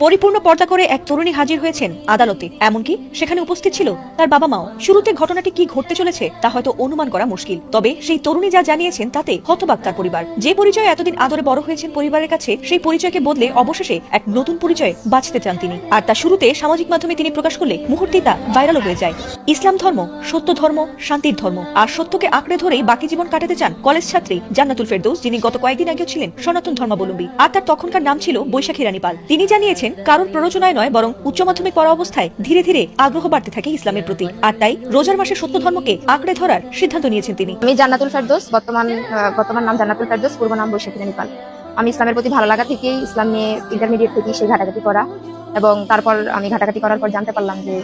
পরিপূর্ণ পর্দা করে এক তরুণী হাজির হয়েছেন আদালতে, এমনকি সেখানে উপস্থিত ছিল তার বাবা মাও। শুরুতে ঘটনাটি কি ঘটতে চলেছে তা হয়তো অনুমান করা মুশকিল, তবে সেই তরুণী যা জানিয়েছেন তাতে হতবাক তার পরিবার। যে পরিচয় এতদিন আদরে বড় হয়েছেন পরিবারের কাছে, সেই পরিচয়কে বদলে অবশেষে এক নতুন পরিচয় বাঁচতে চান তিনি। আর তা শুরুতে সামাজিক মাধ্যমে তিনি প্রকাশ করলে মুহূর্তেই তা ভাইরাল হয়ে যায়। ইসলাম ধর্ম সত্য ধর্ম, শান্তির ধর্ম, আর সত্যকে আঁকড়ে ধরেই বাকি জীবন কাটাতে চান কলেজ ছাত্রী জান্নাতুল ফেরদৌস, যিনি গত কয়েকদিন আগেও ছিলেন সনাতন ধর্মাবলম্বী। আর তার তখনকার নাম ছিল বৈশাখী রানী পাল। তিনি জানিয়েছেন কারোর প্ররোচনায় নয়, বরং উচ্চ মাধ্যমিক পড়া অবস্থায় ধীরে ধীরে আগ্রহ বাড়তে থাকে ইসলামের প্রতি, আর তাই রোজার মাসে সত্য ধর্মকে আঁকড়ে ধরার সিদ্ধান্ত নিয়েছেন তিনি। আমি জান্নাতুল ফেরদৌস, বর্তমান নাম জান্নাতুল ফেরদৌস, পূর্ব নাম বৈশাখী রানী পাল। আমি ইসলামের প্রতি ভালো লাগা থেকেই ইসলাম নিয়ে ইন্টারমিডিয়েট থেকে সেই ঘাটাঘাটি করা, এবং তারপর আমি ঘাটাঘাটি করার পর জানতে পারলাম যে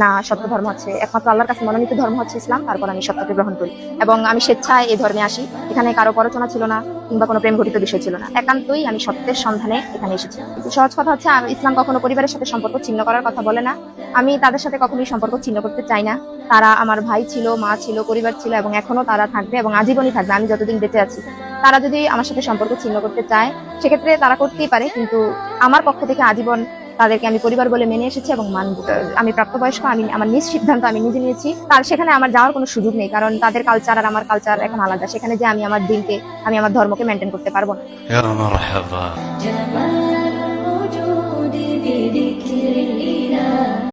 না, সত্য ধর্ম হচ্ছে একমাত্র আল্লাহর কাছে মনোনীত ধর্ম হচ্ছে ইসলাম। তারপর আমি সত্যকে গ্রহণ করি এবং আমি স্বেচ্ছায় এই ধর্মে আসি। এখানে কারো প্ররোচনা ছিল না কিংবা কোনো প্রেম ঘটিত বিষয় ছিল না, একান্তই আমি সত্যের সন্ধানে এখানে এসেছি। সহজ কথা হচ্ছে, ইসলাম কখনো পরিবারের সাথে সম্পর্ক ছিন্ন করার কথা বলে না। আমি তাদের সাথে কখনোই সম্পর্ক ছিন্ন করতে চাই না। তারা আমার ভাই ছিল, মা ছিল, পরিবার ছিল, এবং এখনো তারা থাকবে এবং আজীবনই থাকবে আমি যতদিন বেঁচে আছি। তারা যদি আমার সাথে সম্পর্ক ছিন্ন করতে চায় সেক্ষেত্রে তারা করতেই পারে, কিন্তু আমার পক্ষ থেকে আজীবন তাদেরকে আমি পরিবার বলে মেনে এসেছি এবং মানব। আমি প্রাপ্তবয়স্ক, আমি আমার নিজ সিদ্ধান্ত আমি নিজে নিয়েছি। তার সেখানে আমার যাওয়ার কোনো সুযোগ নেই, কারণ তাদের কালচার আর আমার কালচার এখন আলাদা। সেখানে যে আমি আমার দিনকে, আমি আমার ধর্মকে মেনটেন করতে পারবো না।